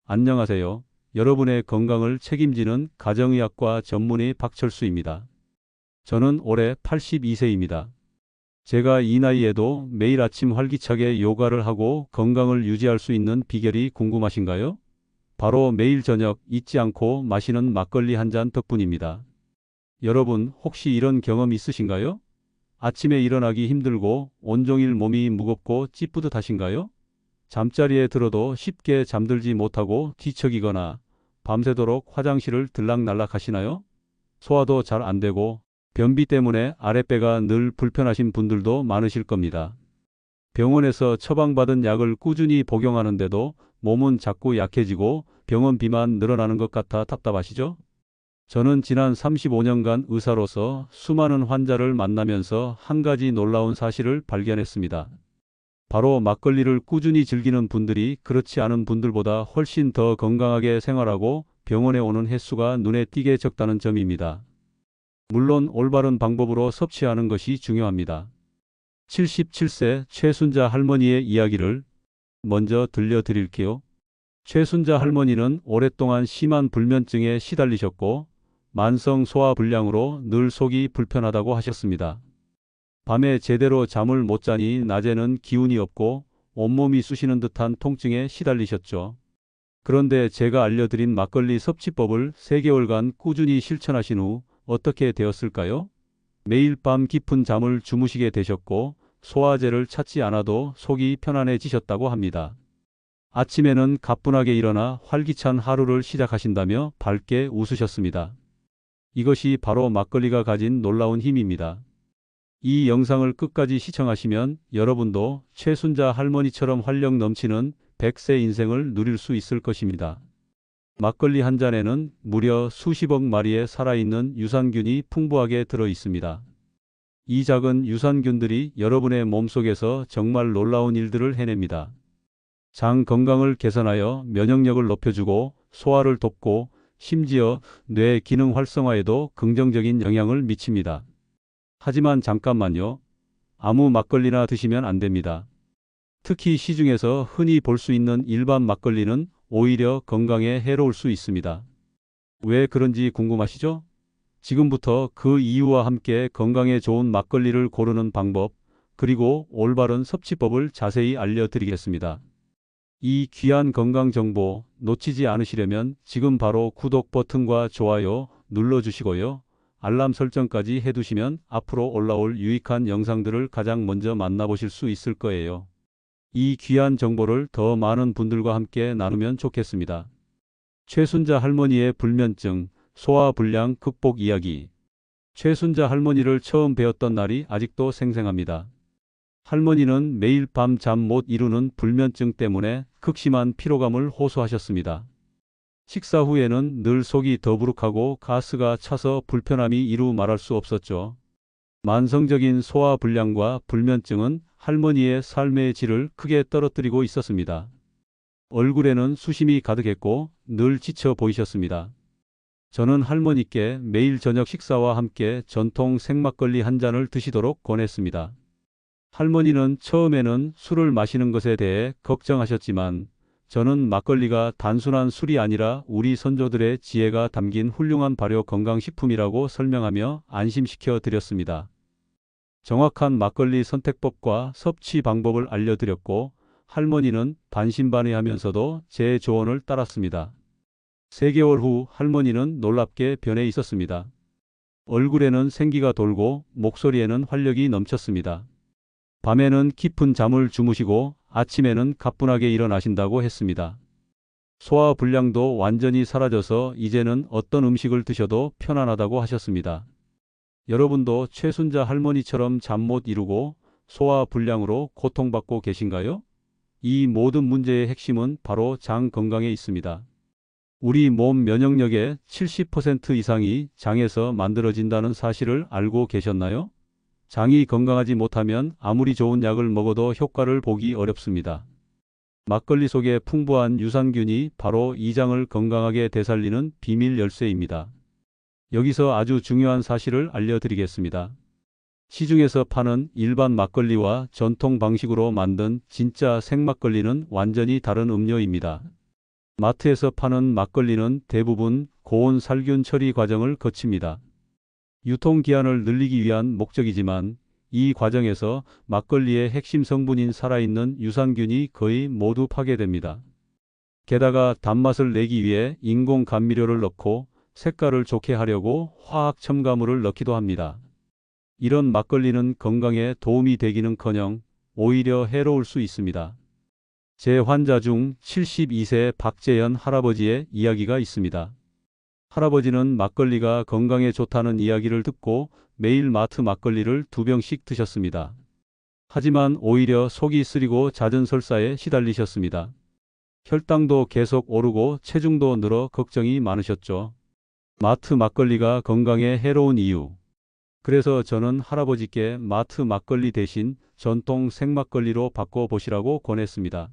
안녕하세요. 여러분의 건강을 책임지는 가정의학과 전문의 박철수입니다. 저는 올해 82세입니다. 제가 이 나이에도 매일 아침 활기차게 요가를 하고 건강을 유지할 수 있는 비결이 궁금하신가요? 바로 매일 저녁 잊지 않고 마시는 막걸리 한 잔 덕분입니다. 여러분, 혹시 이런 경험 있으신가요? 아침에 일어나기 힘들고 온종일 몸이 무겁고 찌뿌듯하신가요? 잠자리에 들어도 쉽게 잠들지 못하고 뒤척이거나 밤새도록 화장실을 들락날락 하시나요? 소화도 잘 안 되고 변비 때문에 아랫배가 늘 불편하신 분들도 많으실 겁니다. 병원에서 처방받은 약을 꾸준히 복용하는데도 몸은 자꾸 약해지고 병원비만 늘어나는 것 같아 답답하시죠? 저는 지난 35년간 의사로서 수많은 환자를 만나면서 한 가지 놀라운 사실을 발견했습니다. 바로 막걸리를 꾸준히 즐기는 분들이 그렇지 않은 분들보다 훨씬 더 건강하게 생활하고 병원에 오는 횟수가 눈에 띄게 적다는 점입니다. 물론 올바른 방법으로 섭취하는 것이 중요합니다. 77세 최순자 할머니의 이야기를 먼저 들려드릴게요. 최순자 할머니는 오랫동안 심한 불면증에 시달리셨고 만성 소화불량으로 늘 속이 불편하다고 하셨습니다. 밤에 제대로 잠을 못 자니 낮에는 기운이 없고 온몸이 쑤시는 듯한 통증에 시달리셨죠. 그런데 제가 알려드린 막걸리 섭취법을 3개월간 꾸준히 실천하신 후 어떻게 되었을까요? 매일 밤 깊은 잠을 주무시게 되셨고 소화제를 찾지 않아도 속이 편안해지셨다고 합니다. 아침에는 가뿐하게 일어나 활기찬 하루를 시작하신다며 밝게 웃으셨습니다. 이것이 바로 막걸리가 가진 놀라운 힘입니다. 이 영상을 끝까지 시청하시면 여러분도 최순자 할머니처럼 활력 넘치는 100세 인생을 누릴 수 있을 것입니다. 막걸리 한 잔에는 무려 수십억 마리의 살아있는 유산균이 풍부하게 들어 있습니다. 이 작은 유산균들이 여러분의 몸속에서 정말 놀라운 일들을 해냅니다. 장 건강을 개선하여 면역력을 높여주고 소화를 돕고 심지어 뇌 기능 활성화에도 긍정적인 영향을 미칩니다. 하지만 잠깐만요. 아무 막걸리나 드시면 안 됩니다. 특히 시중에서 흔히 볼 수 있는 일반 막걸리는 오히려 건강에 해로울 수 있습니다. 왜 그런지 궁금하시죠? 지금부터 그 이유와 함께 건강에 좋은 막걸리를 고르는 방법, 그리고 올바른 섭취법을 자세히 알려드리겠습니다. 이 귀한 건강 정보 놓치지 않으시려면 지금 바로 구독 버튼과 좋아요 눌러주시고요. 알람 설정까지 해두시면 앞으로 올라올 유익한 영상들을 가장 먼저 만나보실 수 있을 거예요. 이 귀한 정보를 더 많은 분들과 함께 나누면 좋겠습니다. 최순자 할머니의 불면증, 소화불량 극복 이야기. 최순자 할머니를 처음 뵈었던 날이 아직도 생생합니다. 할머니는 매일 밤 잠 못 이루는 불면증 때문에 극심한 피로감을 호소하셨습니다. 식사 후에는 늘 속이 더부룩하고 가스가 차서 불편함이 이루 말할 수 없었죠. 만성적인 소화불량과 불면증은 할머니의 삶의 질을 크게 떨어뜨리고 있었습니다. 얼굴에는 수심이 가득했고 늘 지쳐 보이셨습니다. 저는 할머니께 매일 저녁 식사와 함께 전통 생막걸리 한 잔을 드시도록 권했습니다. 할머니는 처음에는 술을 마시는 것에 대해 걱정하셨지만 저는 막걸리가 단순한 술이 아니라 우리 선조들의 지혜가 담긴 훌륭한 발효 건강식품이라고 설명하며 안심시켜 드렸습니다. 정확한 막걸리 선택법과 섭취 방법을 알려드렸고 할머니는 반신반의하면서도 제 조언을 따랐습니다. 3개월 후 할머니는 놀랍게 변해 있었습니다. 얼굴에는 생기가 돌고 목소리에는 활력이 넘쳤습니다. 밤에는 깊은 잠을 주무시고 아침에는 가뿐하게 일어나신다고 했습니다. 소화 불량도 완전히 사라져서 이제는 어떤 음식을 드셔도 편안하다고 하셨습니다. 여러분도 최순자 할머니처럼 잠 못 이루고 소화 불량으로 고통받고 계신가요? 이 모든 문제의 핵심은 바로 장 건강에 있습니다. 우리 몸 면역력의 70% 이상이 장에서 만들어진다는 사실을 알고 계셨나요? 장이 건강하지 못하면 아무리 좋은 약을 먹어도 효과를 보기 어렵습니다. 막걸리 속에 풍부한 유산균이 바로 이 장을 건강하게 되살리는 비밀 열쇠입니다. 여기서 아주 중요한 사실을 알려드리겠습니다. 시중에서 파는 일반 막걸리와 전통 방식으로 만든 진짜 생막걸리는 완전히 다른 음료입니다. 마트에서 파는 막걸리는 대부분 고온 살균 처리 과정을 거칩니다. 유통기한을 늘리기 위한 목적이지만 이 과정에서 막걸리의 핵심 성분인 살아있는 유산균이 거의 모두 파괴됩니다. 게다가 단맛을 내기 위해 인공 감미료를 넣고 색깔을 좋게 하려고 화학 첨가물을 넣기도 합니다. 이런 막걸리는 건강에 도움이 되기는커녕 오히려 해로울 수 있습니다. 제 환자 중 72세 박재현 할아버지의 이야기가 있습니다. 할아버지는 막걸리가 건강에 좋다는 이야기를 듣고 매일 마트 막걸리를 2병씩 드셨습니다. 하지만 오히려 속이 쓰리고 잦은 설사에 시달리셨습니다. 혈당도 계속 오르고 체중도 늘어 걱정이 많으셨죠. 마트 막걸리가 건강에 해로운 이유. 그래서 저는 할아버지께 마트 막걸리 대신 전통 생막걸리로 바꿔보시라고 권했습니다.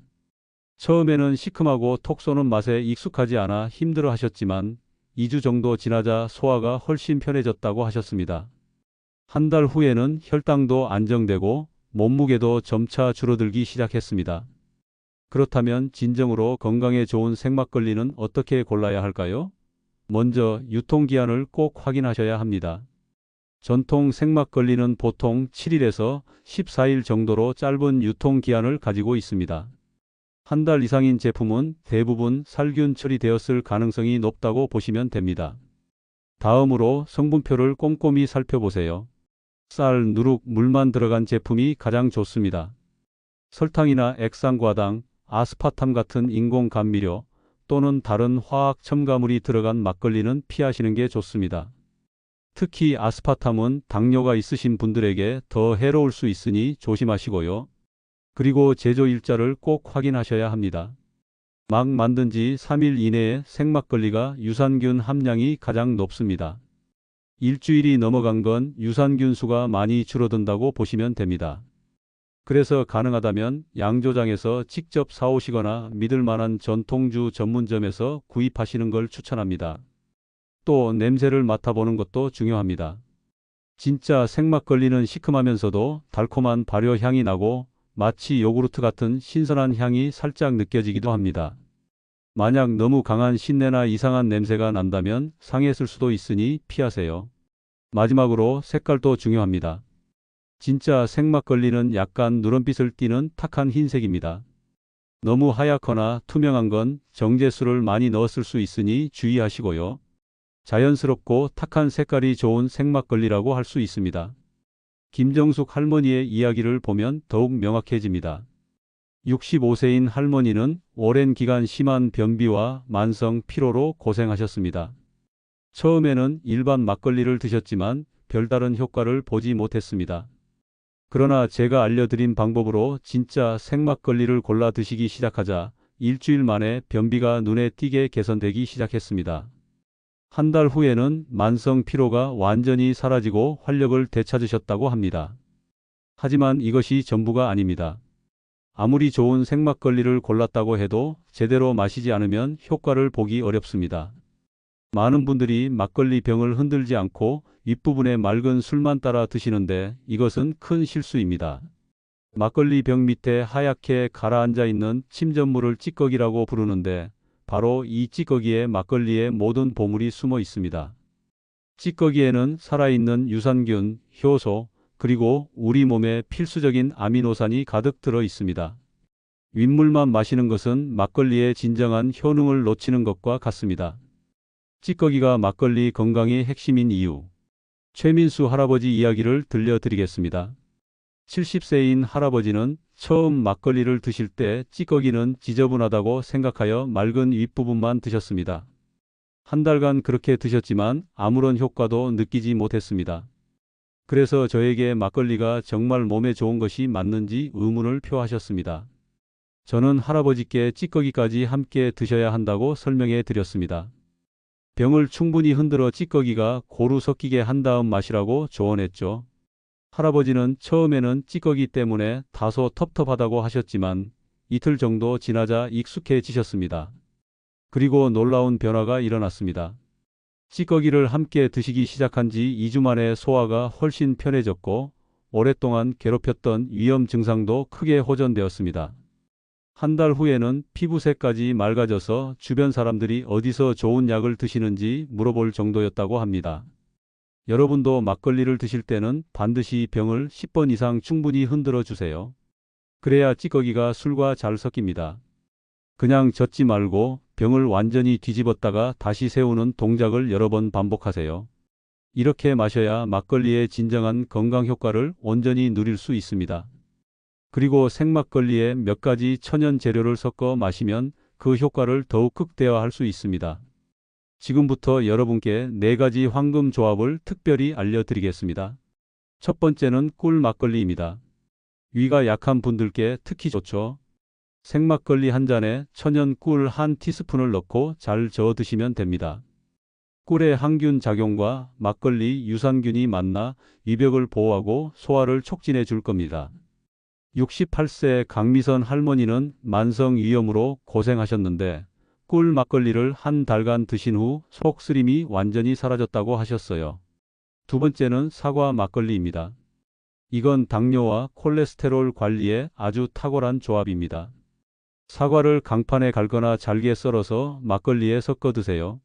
처음에는 시큼하고 톡 쏘는 맛에 익숙하지 않아 힘들어 하셨지만 2주 정도 지나자 소화가 훨씬 편해졌다고 하셨습니다. 한 달 후에는 혈당도 안정되고 몸무게도 점차 줄어들기 시작했습니다. 그렇다면 진정으로 건강에 좋은 생막걸리는 어떻게 골라야 할까요? 먼저 유통기한을 꼭 확인하셔야 합니다. 전통 생막걸리는 보통 7일에서 14일 정도로 짧은 유통기한을 가지고 있습니다. 한 달 이상인 제품은 대부분 살균 처리되었을 가능성이 높다고 보시면 됩니다. 다음으로 성분표를 꼼꼼히 살펴보세요. 쌀, 누룩, 물만 들어간 제품이 가장 좋습니다. 설탕이나 액상과당, 아스파탐 같은 인공 감미료 또는 다른 화학 첨가물이 들어간 막걸리는 피하시는 게 좋습니다. 특히 아스파탐은 당뇨가 있으신 분들에게 더 해로울 수 있으니 조심하시고요. 그리고 제조 일자를 꼭 확인하셔야 합니다. 막 만든 지 3일 이내에 생막걸리가 유산균 함량이 가장 높습니다. 일주일이 넘어간 건 유산균 수가 많이 줄어든다고 보시면 됩니다. 그래서 가능하다면 양조장에서 직접 사오시거나 믿을 만한 전통주 전문점에서 구입하시는 걸 추천합니다. 또 냄새를 맡아보는 것도 중요합니다. 진짜 생막걸리는 시큼하면서도 달콤한 발효향이 나고 마치 요구르트 같은 신선한 향이 살짝 느껴지기도 합니다. 만약 너무 강한 신내나 이상한 냄새가 난다면 상했을 수도 있으니 피하세요. 마지막으로 색깔도 중요합니다. 진짜 생막걸리는 약간 누런빛을 띠는 탁한 흰색입니다. 너무 하얗거나 투명한 건 정제수를 많이 넣었을 수 있으니 주의하시고요. 자연스럽고 탁한 색깔이 좋은 생막걸리라고 할 수 있습니다. 김정숙 할머니의 이야기를 보면 더욱 명확해집니다. 65세인 할머니는 오랜 기간 심한 변비와 만성 피로로 고생하셨습니다. 처음에는 일반 막걸리를 드셨지만 별다른 효과를 보지 못했습니다. 그러나 제가 알려드린 방법으로 진짜 생막걸리를 골라 드시기 시작하자 일주일 만에 변비가 눈에 띄게 개선되기 시작했습니다. 한 달 후에는 만성 피로가 완전히 사라지고 활력을 되찾으셨다고 합니다. 하지만 이것이 전부가 아닙니다. 아무리 좋은 생막걸리를 골랐다고 해도 제대로 마시지 않으면 효과를 보기 어렵습니다. 많은 분들이 막걸리 병을 흔들지 않고 윗부분에 맑은 술만 따라 드시는데 이것은 큰 실수입니다. 막걸리 병 밑에 하얗게 가라앉아 있는 침전물을 찌꺼기라고 부르는데 바로 이 찌꺼기에 막걸리의 모든 보물이 숨어 있습니다. 찌꺼기에는 살아있는 유산균, 효소, 그리고 우리 몸에 필수적인 아미노산이 가득 들어 있습니다. 윗물만 마시는 것은 막걸리의 진정한 효능을 놓치는 것과 같습니다. 찌꺼기가 막걸리 건강의 핵심인 이유. 최민수 할아버지 이야기를 들려드리겠습니다. 70세인 할아버지는 처음 막걸리를 드실 때 찌꺼기는 지저분하다고 생각하여 맑은 윗부분만 드셨습니다. 한 달간 그렇게 드셨지만 아무런 효과도 느끼지 못했습니다. 그래서 저에게 막걸리가 정말 몸에 좋은 것이 맞는지 의문을 표하셨습니다. 저는 할아버지께 찌꺼기까지 함께 드셔야 한다고 설명해 드렸습니다. 병을 충분히 흔들어 찌꺼기가 고루 섞이게 한 다음 마시라고 조언했죠. 할아버지는 처음에는 찌꺼기 때문에 다소 텁텁하다고 하셨지만 이틀 정도 지나자 익숙해지셨습니다. 그리고 놀라운 변화가 일어났습니다. 찌꺼기를 함께 드시기 시작한 지 2주 만에 소화가 훨씬 편해졌고 오랫동안 괴롭혔던 위염 증상도 크게 호전되었습니다. 한 달 후에는 피부색까지 맑아져서 주변 사람들이 어디서 좋은 약을 드시는지 물어볼 정도였다고 합니다. 여러분도 막걸리를 드실 때는 반드시 병을 10번 이상 충분히 흔들어 주세요. 그래야 찌꺼기가 술과 잘 섞입니다. 그냥 젓지 말고 병을 완전히 뒤집었다가 다시 세우는 동작을 여러 번 반복하세요. 이렇게 마셔야 막걸리의 진정한 건강 효과를 온전히 누릴 수 있습니다. 그리고 생막걸리에 몇 가지 천연 재료를 섞어 마시면 그 효과를 더욱 극대화할 수 있습니다. 지금부터 여러분께 4가지 황금 조합을 특별히 알려드리겠습니다. 첫 번째는 꿀 막걸리입니다. 위가 약한 분들께 특히 좋죠. 생막걸리 한 잔에 천연 꿀 한 티스푼을 넣고 잘 저어 드시면 됩니다. 꿀의 항균 작용과 막걸리 유산균이 만나 위벽을 보호하고 소화를 촉진해 줄 겁니다. 68세 강미선 할머니는 만성 위염으로 고생하셨는데 꿀 막걸리를 한 달간 드신 후 속 쓰림이 완전히 사라졌다고 하셨어요. 두 번째는 사과 막걸리입니다. 이건 당뇨와 콜레스테롤 관리에 아주 탁월한 조합입니다. 사과를 강판에 갈거나 잘게 썰어서 막걸리에 섞어 드세요.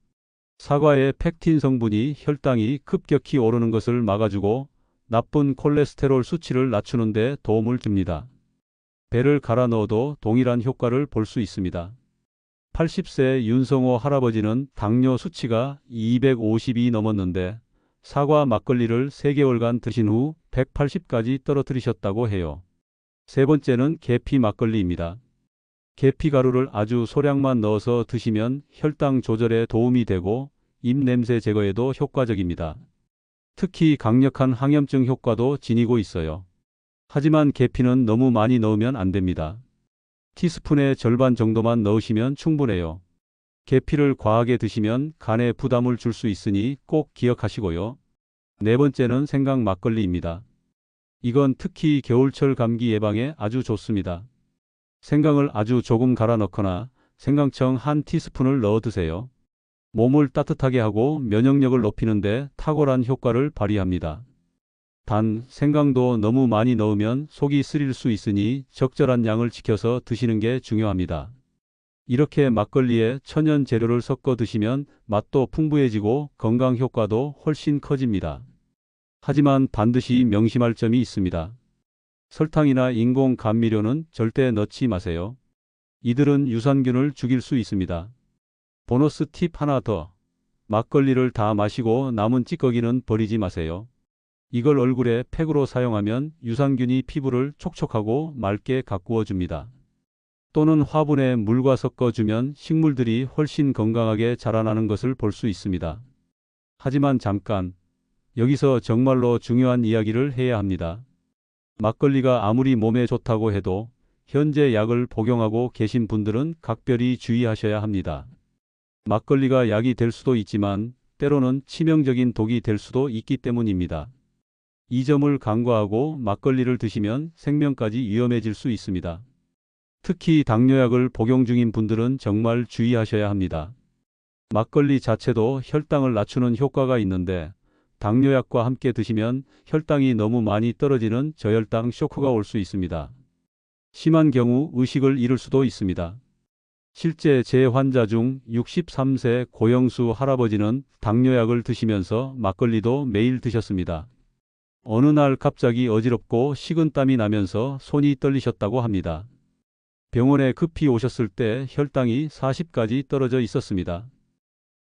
사과의 펙틴 성분이 혈당이 급격히 오르는 것을 막아주고 나쁜 콜레스테롤 수치를 낮추는 데 도움을 줍니다. 배를 갈아 넣어도 동일한 효과를 볼 수 있습니다. 80세 윤성호 할아버지는 당뇨 수치가 250이 넘었는데 사과 막걸리를 3개월간 드신 후 180까지 떨어뜨리셨다고 해요. 세 번째는 계피 막걸리입니다. 계피 가루를 아주 소량만 넣어서 드시면 혈당 조절에 도움이 되고 입냄새 제거에도 효과적입니다. 특히 강력한 항염증 효과도 지니고 있어요. 하지만 계피는 너무 많이 넣으면 안 됩니다. 티스푼의 절반 정도만 넣으시면 충분해요. 계피를 과하게 드시면 간에 부담을 줄 수 있으니 꼭 기억하시고요. 네 번째는 생강 막걸리입니다. 이건 특히 겨울철 감기 예방에 아주 좋습니다. 생강을 아주 조금 갈아 넣거나 생강청 한 티스푼을 넣어 드세요. 몸을 따뜻하게 하고 면역력을 높이는 데 탁월한 효과를 발휘합니다. 단, 생강도 너무 많이 넣으면 속이 쓰릴 수 있으니 적절한 양을 지켜서 드시는 게 중요합니다. 이렇게 막걸리에 천연 재료를 섞어 드시면 맛도 풍부해지고 건강 효과도 훨씬 커집니다. 하지만 반드시 명심할 점이 있습니다. 설탕이나 인공 감미료는 절대 넣지 마세요. 이들은 유산균을 죽일 수 있습니다. 보너스 팁 하나 더. 막걸리를 다 마시고 남은 찌꺼기는 버리지 마세요. 이걸 얼굴에 팩으로 사용하면 유산균이 피부를 촉촉하고 맑게 가꾸어 줍니다. 또는 화분에 물과 섞어주면 식물들이 훨씬 건강하게 자라나는 것을 볼 수 있습니다. 하지만 잠깐, 여기서 정말로 중요한 이야기를 해야 합니다. 막걸리가 아무리 몸에 좋다고 해도 현재 약을 복용하고 계신 분들은 각별히 주의하셔야 합니다. 막걸리가 약이 될 수도 있지만 때로는 치명적인 독이 될 수도 있기 때문입니다. 이 점을 간과하고 막걸리를 드시면 생명까지 위험해질 수 있습니다. 특히 당뇨약을 복용 중인 분들은 정말 주의하셔야 합니다. 막걸리 자체도 혈당을 낮추는 효과가 있는데 당뇨약과 함께 드시면 혈당이 너무 많이 떨어지는 저혈당 쇼크가 올 수 있습니다. 심한 경우 의식을 잃을 수도 있습니다. 실제 제 환자 중 63세 고영수 할아버지는 당뇨약을 드시면서 막걸리도 매일 드셨습니다. 어느 날 갑자기 어지럽고 식은땀이 나면서 손이 떨리셨다고 합니다. 병원에 급히 오셨을 때 혈당이 40까지 떨어져 있었습니다.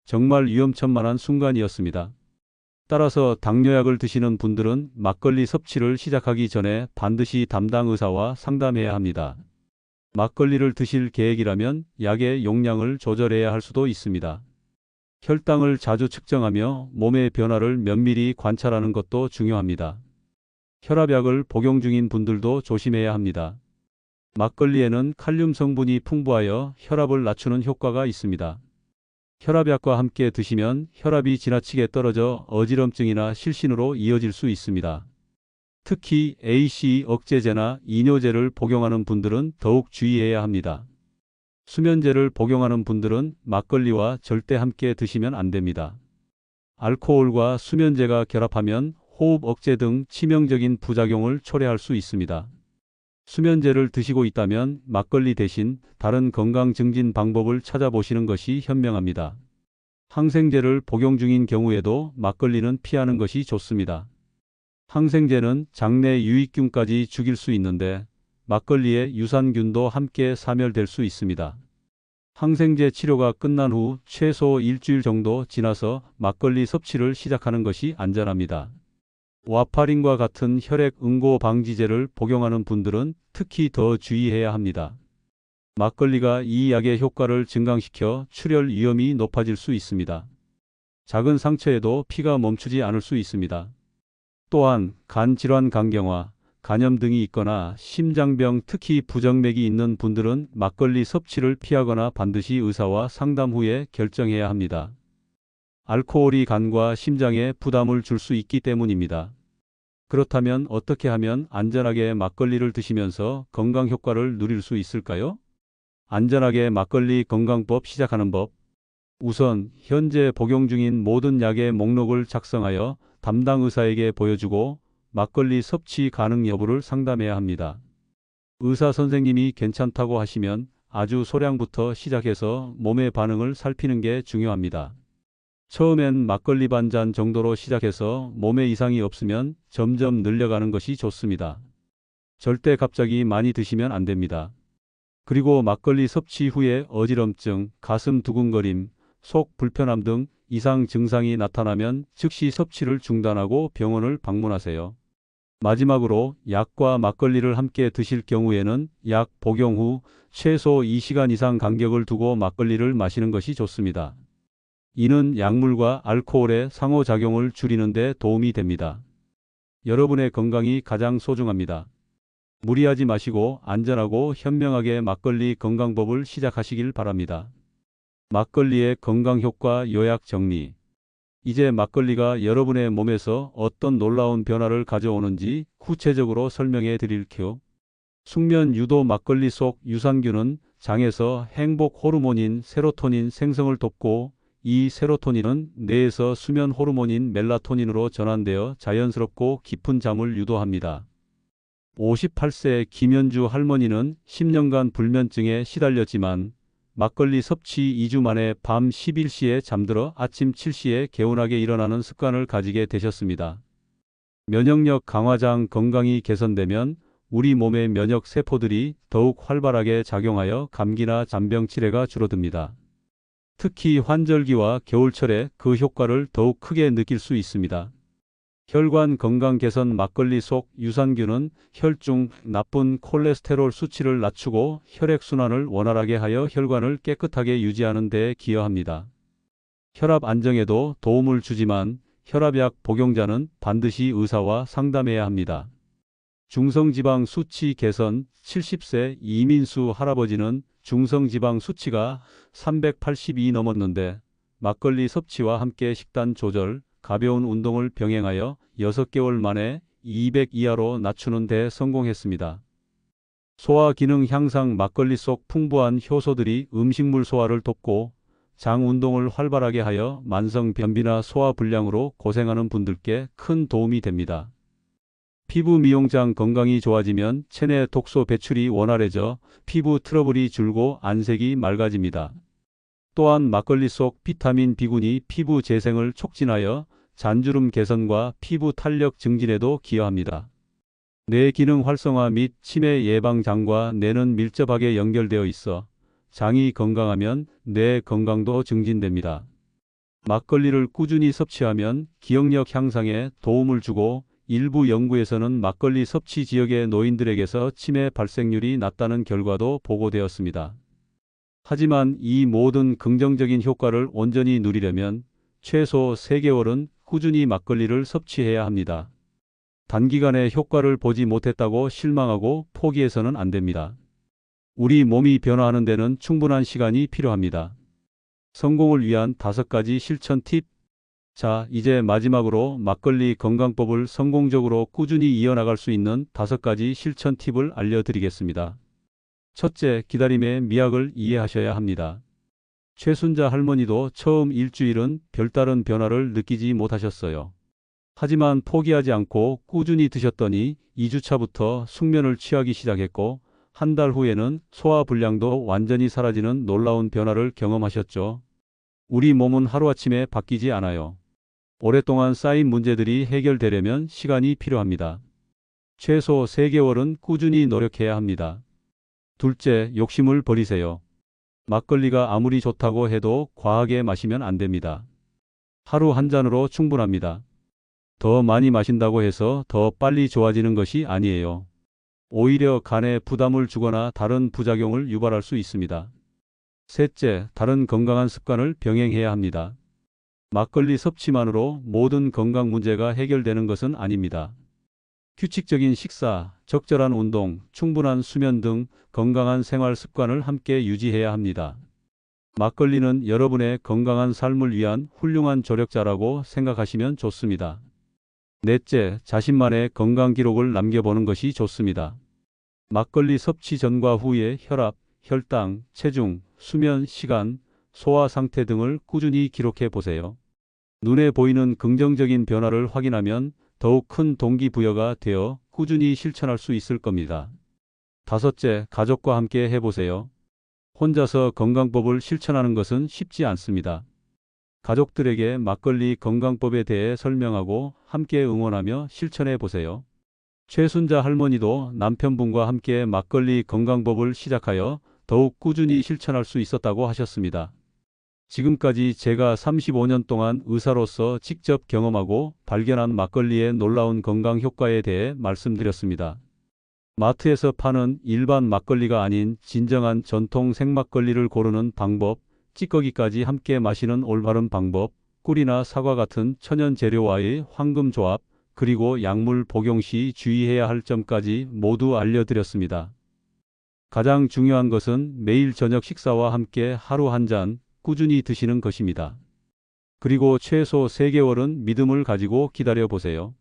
정말 위험천만한 순간이었습니다. 따라서 당뇨약을 드시는 분들은 막걸리 섭취를 시작하기 전에 반드시 담당 의사와 상담해야 합니다. 막걸리를 드실 계획이라면 약의 용량을 조절해야 할 수도 있습니다. 혈당을 자주 측정하며 몸의 변화를 면밀히 관찰하는 것도 중요합니다. 혈압약을 복용 중인 분들도 조심해야 합니다. 막걸리에는 칼륨 성분이 풍부하여 혈압을 낮추는 효과가 있습니다. 혈압약과 함께 드시면 혈압이 지나치게 떨어져 어지럼증이나 실신으로 이어질 수 있습니다. 특히 ACE 억제제나 이뇨제를 복용하는 분들은 더욱 주의해야 합니다. 수면제를 복용하는 분들은 막걸리와 절대 함께 드시면 안 됩니다. 알코올과 수면제가 결합하면 호흡 억제 등 치명적인 부작용을 초래할 수 있습니다. 수면제를 드시고 있다면 막걸리 대신 다른 건강 증진 방법을 찾아보시는 것이 현명합니다. 항생제를 복용 중인 경우에도 막걸리는 피하는 것이 좋습니다. 항생제는 장내 유익균까지 죽일 수 있는데 막걸리의 유산균도 함께 사멸될 수 있습니다. 항생제 치료가 끝난 후 최소 일주일 정도 지나서 막걸리 섭취를 시작하는 것이 안전합니다. 와파린과 같은 혈액 응고 방지제를 복용하는 분들은 특히 더 주의해야 합니다. 막걸리가 이 약의 효과를 증강시켜 출혈 위험이 높아질 수 있습니다. 작은 상처에도 피가 멈추지 않을 수 있습니다. 또한 간 질환 간경화, 간염 등이 있거나 심장병 특히 부정맥이 있는 분들은 막걸리 섭취를 피하거나 반드시 의사와 상담 후에 결정해야 합니다. 알코올이 간과 심장에 부담을 줄 수 있기 때문입니다. 그렇다면 어떻게 하면 안전하게 막걸리를 드시면서 건강 효과를 누릴 수 있을까요? 안전하게 막걸리 건강법 시작하는 법. 우선 현재 복용 중인 모든 약의 목록을 작성하여 담당 의사에게 보여주고 막걸리 섭취 가능 여부를 상담해야 합니다. 의사 선생님이 괜찮다고 하시면 아주 소량부터 시작해서 몸의 반응을 살피는 게 중요합니다. 처음엔 막걸리 반 잔 정도로 시작해서 몸에 이상이 없으면 점점 늘려가는 것이 좋습니다. 절대 갑자기 많이 드시면 안 됩니다. 그리고 막걸리 섭취 후에 어지럼증, 가슴 두근거림, 속 불편함 등 이상 증상이 나타나면 즉시 섭취를 중단하고 병원을 방문하세요. 마지막으로 약과 막걸리를 함께 드실 경우에는 약 복용 후 최소 2시간 이상 간격을 두고 막걸리를 마시는 것이 좋습니다. 이는 약물과 알코올의 상호작용을 줄이는 데 도움이 됩니다. 여러분의 건강이 가장 소중합니다. 무리하지 마시고 안전하고 현명하게 막걸리 건강법을 시작하시길 바랍니다. 막걸리의 건강효과 요약 정리. 이제 막걸리가 여러분의 몸에서 어떤 놀라운 변화를 가져오는지 구체적으로 설명해 드릴게요. 숙면 유도. 막걸리 속 유산균은 장에서 행복 호르몬인 세로토닌 생성을 돕고 이 세로토닌은 뇌에서 수면 호르몬인 멜라토닌으로 전환되어 자연스럽고 깊은 잠을 유도합니다. 58세 김현주 할머니는 10년간 불면증에 시달렸지만 막걸리 섭취 2주 만에 밤 11시에 잠들어 아침 7시에 개운하게 일어나는 습관을 가지게 되셨습니다. 면역력 강화장. 건강이 개선되면 우리 몸의 면역 세포들이 더욱 활발하게 작용하여 감기나 잔병 치레가 줄어듭니다. 특히 환절기와 겨울철에 그 효과를 더욱 크게 느낄 수 있습니다. 혈관 건강 개선. 막걸리 속 유산균은 혈중 나쁜 콜레스테롤 수치를 낮추고 혈액순환을 원활하게 하여 혈관을 깨끗하게 유지하는 데 기여합니다. 혈압 안정에도 도움을 주지만 혈압약 복용자는 반드시 의사와 상담해야 합니다. 중성지방 수치 개선. 70세 이민수 할아버지는 중성지방 수치가 382 넘었는데 막걸리 섭취와 함께 식단 조절, 가벼운 운동을 병행하여 6개월 만에 200 이하로 낮추는 데 성공했습니다. 소화 기능 향상. 막걸리 속 풍부한 효소들이 음식물 소화를 돕고 장 운동을 활발하게 하여 만성 변비나 소화 불량으로 고생하는 분들께 큰 도움이 됩니다. 피부 미용장. 건강이 좋아지면 체내 독소 배출이 원활해져 피부 트러블이 줄고 안색이 맑아집니다. 또한 막걸리 속 비타민 B군이 피부 재생을 촉진하여 잔주름 개선과 피부 탄력 증진에도 기여합니다. 뇌 기능 활성화 및 치매 예방. 장과 뇌는 밀접하게 연결되어 있어 장이 건강하면 뇌 건강도 증진됩니다. 막걸리를 꾸준히 섭취하면 기억력 향상에 도움을 주고 일부 연구에서는 막걸리 섭취 지역의 노인들에게서 치매 발생률이 낮다는 결과도 보고되었습니다. 하지만 이 모든 긍정적인 효과를 온전히 누리려면 최소 3개월은 꾸준히 막걸리를 섭취해야 합니다. 단기간에 효과를 보지 못했다고 실망하고 포기해서는 안 됩니다. 우리 몸이 변화하는 데는 충분한 시간이 필요합니다. 성공을 위한 5가지 실천 팁. 자, 이제 마지막으로 막걸리 건강법을 성공적으로 꾸준히 이어나갈 수 있는 5가지 실천 팁을 알려드리겠습니다. 첫째, 기다림의 미학을 이해하셔야 합니다. 최순자 할머니도 처음 일주일은 별다른 변화를 느끼지 못하셨어요. 하지만 포기하지 않고 꾸준히 드셨더니 2주차부터 숙면을 취하기 시작했고 한 달 후에는 소화 불량도 완전히 사라지는 놀라운 변화를 경험하셨죠. 우리 몸은 하루아침에 바뀌지 않아요. 오랫동안 쌓인 문제들이 해결되려면 시간이 필요합니다. 최소 3개월은 꾸준히 노력해야 합니다. 둘째, 욕심을 버리세요. 막걸리가 아무리 좋다고 해도 과하게 마시면 안 됩니다. 하루 한 잔으로 충분합니다. 더 많이 마신다고 해서 더 빨리 좋아지는 것이 아니에요. 오히려 간에 부담을 주거나 다른 부작용을 유발할 수 있습니다. 셋째, 다른 건강한 습관을 병행해야 합니다. 막걸리 섭취만으로 모든 건강 문제가 해결되는 것은 아닙니다. 규칙적인 식사, 적절한 운동, 충분한 수면 등 건강한 생활 습관을 함께 유지해야 합니다. 막걸리는 여러분의 건강한 삶을 위한 훌륭한 조력자라고 생각하시면 좋습니다. 넷째, 자신만의 건강 기록을 남겨보는 것이 좋습니다. 막걸리 섭취 전과 후의 혈압, 혈당, 체중, 수면 시간, 소화 상태 등을 꾸준히 기록해 보세요. 눈에 보이는 긍정적인 변화를 확인하면 더욱 큰 동기부여가 되어 꾸준히 실천할 수 있을 겁니다. 다섯째, 가족과 함께 해보세요. 혼자서 건강법을 실천하는 것은 쉽지 않습니다. 가족들에게 막걸리 건강법에 대해 설명하고 함께 응원하며 실천해 보세요. 최순자 할머니도 남편분과 함께 막걸리 건강법을 시작하여 더욱 꾸준히 실천할 수 있었다고 하셨습니다. 지금까지 제가 35년 동안 의사로서 직접 경험하고 발견한 막걸리의 놀라운 건강 효과에 대해 말씀드렸습니다. 마트에서 파는 일반 막걸리가 아닌 진정한 전통 생막걸리를 고르는 방법, 찌꺼기까지 함께 마시는 올바른 방법, 꿀이나 사과 같은 천연 재료와의 황금 조합, 그리고 약물 복용 시 주의해야 할 점까지 모두 알려드렸습니다. 가장 중요한 것은 매일 저녁 식사와 함께 하루 한 잔 꾸준히 드시는 것입니다. 그리고 최소 3개월은 믿음을 가지고 기다려 보세요.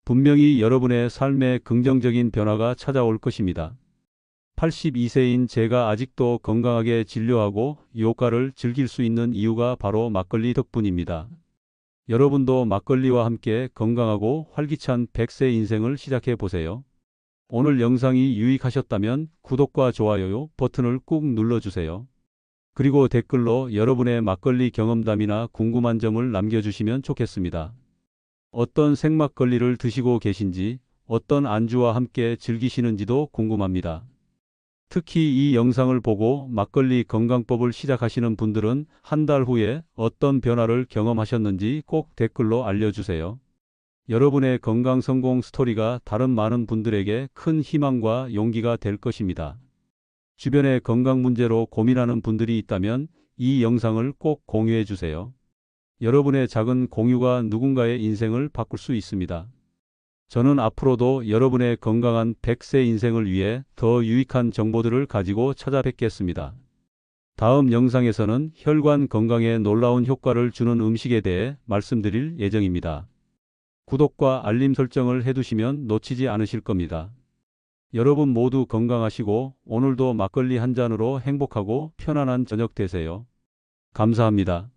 분명히 여러분의 삶에 긍정적인 변화가 찾아올 것입니다. 82세인 제가 아직도 건강하게 진료하고 효과를 즐길 수 있는 이유가 바로 막걸리 덕분입니다. 여러분도 막걸리와 함께 건강하고 활기찬 100세 인생을 시작해 보세요. 오늘 영상이 유익하셨다면 구독과 좋아요 버튼을 꾹 눌러주세요. 그리고 댓글로 여러분의 막걸리 경험담이나 궁금한 점을 남겨주시면 좋겠습니다. 어떤 생막걸리를 드시고 계신지, 어떤 안주와 함께 즐기시는지도 궁금합니다. 특히 이 영상을 보고 막걸리 건강법을 시작하시는 분들은 한 달 후에 어떤 변화를 경험하셨는지 꼭 댓글로 알려주세요. 여러분의 건강 성공 스토리가 다른 많은 분들에게 큰 희망과 용기가 될 것입니다. 주변에 건강 문제로 고민하는 분들이 있다면 이 영상을 꼭 공유해 주세요. 여러분의 작은 공유가 누군가의 인생을 바꿀 수 있습니다. 저는 앞으로도 여러분의 건강한 100세 인생을 위해 더 유익한 정보들을 가지고 찾아뵙겠습니다. 다음 영상에서는 혈관 건강에 놀라운 효과를 주는 음식에 대해 말씀드릴 예정입니다. 구독과 알림 설정을 해두시면 놓치지 않으실 겁니다. 여러분 모두 건강하시고 오늘도 막걸리 한 잔으로 행복하고 편안한 저녁 되세요. 감사합니다.